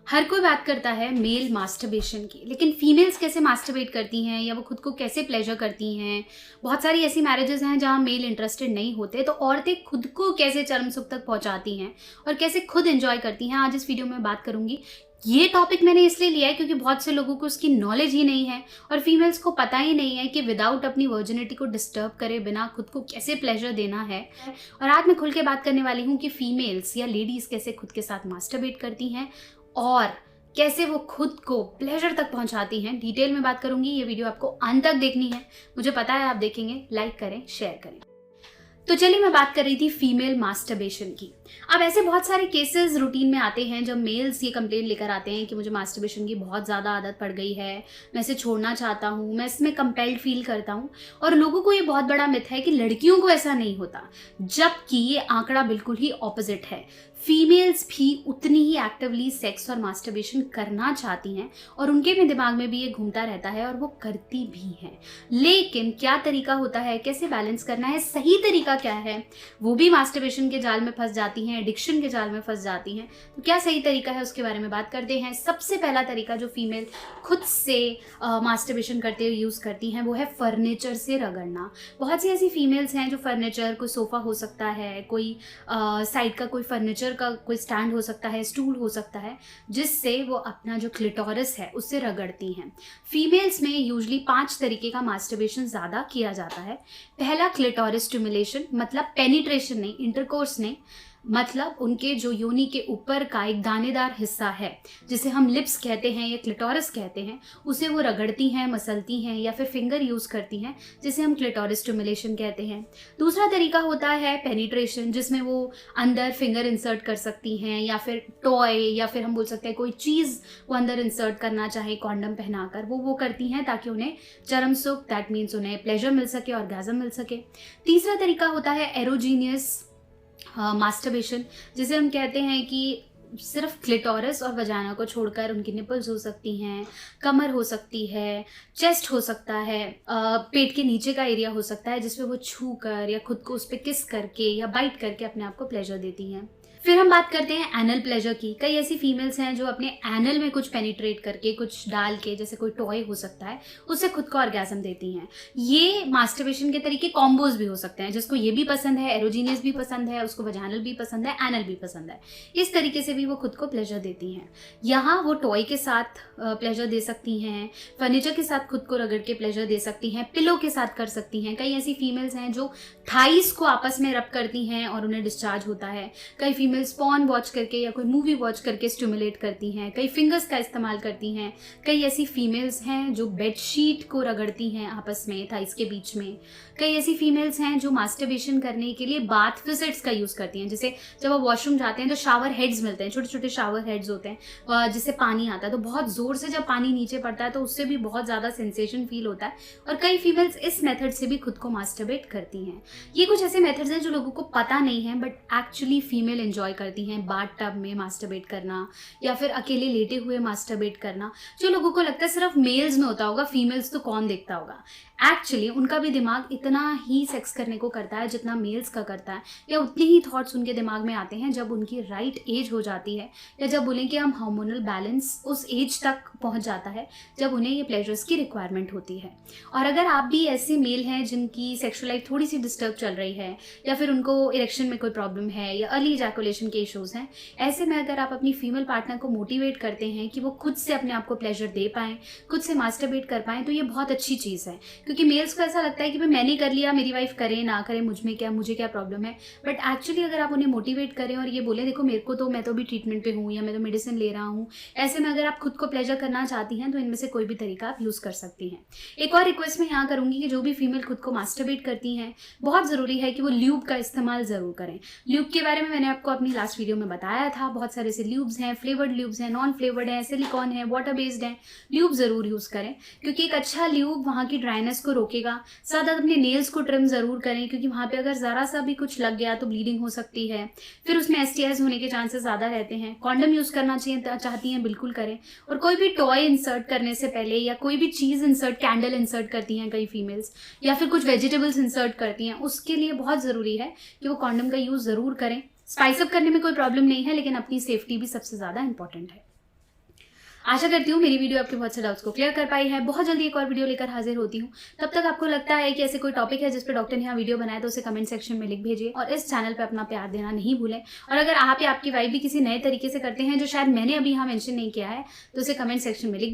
हर कोई बात करता है मेल मास्टरबेशन की, लेकिन फीमेल्स कैसे मास्टरबेट करती हैं या वो खुद को कैसे प्लेजर करती हैं। बहुत सारी ऐसी मैरिजेस हैं जहां मेल इंटरेस्टेड नहीं होते, तो औरतें खुद को कैसे चरम सुख तक पहुंचाती हैं और कैसे खुद एंजॉय करती हैं। आज इस वीडियो में बात करूंगी। ये टॉपिक मैंने इसलिए लिया है क्योंकि बहुत से लोगों को उसकी नॉलेज ही नहीं है और फीमेल्स को पता ही नहीं है कि विदाउट अपनी वर्जिनिटी को डिस्टर्ब करे बिना खुद को कैसे प्लेजर देना है। और आज मैं खुल के बात करने वाली हूँ कि फीमेल्स या लेडीज कैसे खुद के साथ मास्टरबेट करती हैं और कैसे वो खुद को प्लेजर तक पहुंचाती हैं। डिटेल में बात करूंगी। ये वीडियो आपको अंत तक देखनी है, मुझे पता है आप देखेंगे। लाइक करें, शेयर करें। तो चलिए, मैं बात कर रही थी फीमेल मास्टरबेशन की। अब ऐसे बहुत सारे केसेस रूटीन में आते हैं जब मेल्स ये कंप्लेंट लेकर आते हैं कि मुझे मास्टरबेशन की बहुत ज़्यादा आदत पड़ गई है, मैं इसे छोड़ना चाहता हूँ, मैं इसमें कंपेल्ड फील करता हूँ। और लोगों को ये बहुत बड़ा मिथ है कि लड़कियों को ऐसा नहीं होता, जबकि ये आंकड़ा बिल्कुल ही ऑपोजिट है। फीमेल्स भी उतनी ही एक्टिवली सेक्स और मास्टरबेशन करना चाहती हैं और उनके भी दिमाग में भी ये घूमता रहता है और वो करती भी हैं। लेकिन क्या तरीका होता है, कैसे बैलेंस करना है, सही तरीका क्या है, वो भी मास्टरबेशन के जाल में फंस जाती हैं, एडिक्शन के जाल में फंस जाती हैं। तो क्या सही तरीका है उसके बारे में बात करते हैं। सबसे पहला तरीका जो फीमेल खुद से मास्टरबेशन करते हुए यूज़ करती हैं वो है फर्नीचर से रगड़ना। बहुत सी ऐसी फीमेल्स हैं जो फर्नीचर, कोई सोफ़ा हो सकता है, कोई साइड का कोई फर्नीचर का कोई स्टैंड हो सकता है, स्टूल हो सकता है, जिससे वो अपना जो क्लिटोरस है उससे रगड़ती हैं। फीमेल्स में यूजुअली 5 तरीके का मास्टरबेशन ज़्यादा किया जाता है। पहला क्लिटोरस स्टिमुलेशन, मतलब पेनिट्रेशन नहीं, इंटरकोर्स नहीं, मतलब उनके जो योनि के ऊपर का एक दानेदार हिस्सा है जिसे हम लिप्स कहते हैं या क्लिटोरस कहते हैं, उसे वो रगड़ती हैं, मसलती हैं या फिर फिंगर यूज़ करती हैं, जिसे हम क्लिटोरस स्टिमुलेशन कहते हैं। दूसरा तरीका होता है पेनिट्रेशन, जिसमें वो अंदर फिंगर इंसर्ट कर सकती हैं या फिर टॉय या फिर हम बोल सकते हैं कोई चीज़ वो अंदर इंसर्ट करना चाहे कॉन्डम पहनाकर, वो करती हैं ताकि उन्हें चरम सुख, दैट मीन्स उन्हें प्लेजर मिल सके, ऑर्गेज़म मिल सके। तीसरा तरीका होता है एरोजीनियस मास्टरबेशन, जिसे हम कहते हैं कि सिर्फ क्लिटोरस और वजाना को छोड़कर उनकी निपल्स हो सकती हैं, कमर हो सकती है, चेस्ट हो सकता है, पेट के नीचे का एरिया हो सकता है, जिसमें वो छू कर या खुद को उस पर किस करके या बाइट करके अपने आप को प्लेजर देती हैं। फिर हम बात करते हैं एनल प्लेजर की। कई ऐसी फीमेल्स हैं जो अपने एनल में कुछ पेनिट्रेट करके, कुछ डाल के, जैसे कोई टॉय हो सकता है, उससे खुद को ऑर्गेज़म देती हैं। ये मास्टरबेशन के तरीके कॉम्बोज भी हो सकते हैं, जिसको ये भी पसंद है, एरोजीनियस भी पसंद है, उसको वजानल भी पसंद है, एनल भी पसंद है। इस तरीके से भी वो खुद को प्लेजर देती हैं। यहाँ वो टॉय के साथ प्लेजर दे सकती हैं, फर्नीचर के साथ खुद को रगड़ के प्लेजर दे सकती हैं, पिलो के साथ कर सकती हैं। कई ऐसी फीमेल्स हैं जो थाइस को आपस में रब करती हैं और उन्हें डिस्चार्ज होता है। कई फीमेल्स पॉर्न वॉच करके या कोई मूवी वॉच करके स्टिमुलेट करती हैं। कई फिंगर्स का इस्तेमाल करती हैं। कई ऐसी फीमेल्स हैं जो बेडशीट को रगड़ती हैं आपस में, थाइस के बीच में। कई ऐसी फीमेल्स हैं जो मास्टरबेशन करने के लिए बाथ फिसेट्स का यूज़ करती हैं। जैसे जब वो वॉशरूम जाते हैं तो शावर हेड्स मिलते हैं, छोटे छोटे शावर हेड्स होते हैं, जिससे पानी आता है, तो बहुत ज़ोर से जब पानी नीचे पड़ता है तो उससे भी बहुत ज़्यादा सेंसेशन फील होता है। और कई फीमेल्स इस मेथड से भी खुद को मास्टरबेट करती हैं। ये कुछ ऐसे मेथड्स हैं जो लोगों को पता नहीं है, बट एक्चुअली फीमेल एंजॉय करती हैं। बाथ टब में मास्टरबेट करना या फिर अकेले लेटे हुए मास्टरबेट करना, जो लोगों को लगता है सिर्फ मेल्स में होता होगा, फीमेल्स तो कौन देखता होगा। एक्चुअली उनका भी दिमाग इतना ही सेक्स करने को करता है जितना मेल्स का करता है, या उतने ही थॉट्स उनके दिमाग में आते हैं जब उनकी राइट एज हो जाती है, या जब बोलें कि हम हार्मोनल बैलेंस उस एज तक पहुंच जाता है जब उन्हें ये प्लेजर्स की रिक्वायरमेंट होती है। और अगर आप भी ऐसे मेल हैं जिनकी सेक्सुअल लाइफ थोड़ी सी डिस्टर्ब चल रही है, या फिर उनको इरेक्शन में कोई प्रॉब्लम है या अर्ली इजैकुलेशन के इश्यूज हैं, ऐसे में अगर आप अपनी फीमेल पार्टनर को मोटिवेट करते हैं कि वो खुद से अपने आप को प्लेजर दे पाएँ, खुद से मास्टरबेट कर पाएँ, तो ये बहुत अच्छी चीज़ है। क्योंकि मेल्स को ऐसा लगता है कि भाई मैंने कर लिया, मेरी वाइफ करे ना करे, मुझे क्या प्रॉब्लम है। बट एक्चुअली अगर आप उन्हें मोटिवेट करें और ये बोले देखो मेरे को तो, मैं तो भी ट्रीटमेंट पे हूँ या मैं तो मेडिसिन ले रहा हूँ, ऐसे में अगर आप खुद को प्लेजर करना चाहती हैं तो इनमें से कोई भी तरीका आप यूज़ कर सकती हैं। एक और रिक्वेस्ट मैं यहाँ करूँगी कि जो भी फीमेल खुद को मास्टरबेट करती हैं, बहुत ज़रूरी है कि वो ल्यूब का इस्तेमाल ज़रूर करें। ल्यूब के बारे में मैंने आपको अपनी लास्ट वीडियो में बताया था। बहुत सारे से ल्यूब्स हैं, फ्लेवर्ड ल्यूब्स हैं, नॉन फ्लेवर्ड हैं, सिलिकॉन है, वाटर बेस्ड हैं। ल्यूब ज़रूर यूज़ करें क्योंकि एक अच्छा ल्यूब वहाँ की ड्राइनेस को रोकेगा। साथ साथ अपने नेल्स को ट्रिम ज़रूर करें क्योंकि वहाँ पे अगर ज़रा सा भी कुछ लग गया तो ब्लीडिंग हो सकती है, फिर उसमें STIs होने के चांसेस ज़्यादा रहते हैं। कॉन्डम यूज़ करना चाहती हैं बिल्कुल करें। और कोई भी टॉय इंसर्ट करने से पहले या कोई भी चीज़ इंसर्ट, कैंडल इंसर्ट करती हैं कई फीमेल्स, या फिर कुछ वेजिटेबल्स इंसर्ट करती हैं, उसके लिए बहुत ज़रूरी है कि वो कॉन्डम का यूज़ ज़रूर करें। स्पाइस अप करने में कोई प्रॉब्लम नहीं है, लेकिन अपनी सेफ्टी भी सबसे ज़्यादा इंपॉर्टेंट है। आशा करती हूँ मेरी वीडियो आपके बहुत से डाउट्स को क्लियर कर पाई है। बहुत जल्दी एक और वीडियो लेकर हाजिर होती हूँ। तब तक आपको लगता है कि ऐसे कोई टॉपिक है जिस पे डॉक्टर ने यहाँ वीडियो बनाया तो उसे कमेंट सेक्शन में लिख भेजिए और इस चैनल पे अपना प्यार देना नहीं भूलें। और अगर आप या आपकी वाइफ भी किसी नए तरीके से करते हैं जो शायद मैंने अभी यहाँ मेंशन नहीं किया है तो उसे कमेंट सेक्शन में लिख भेजिए।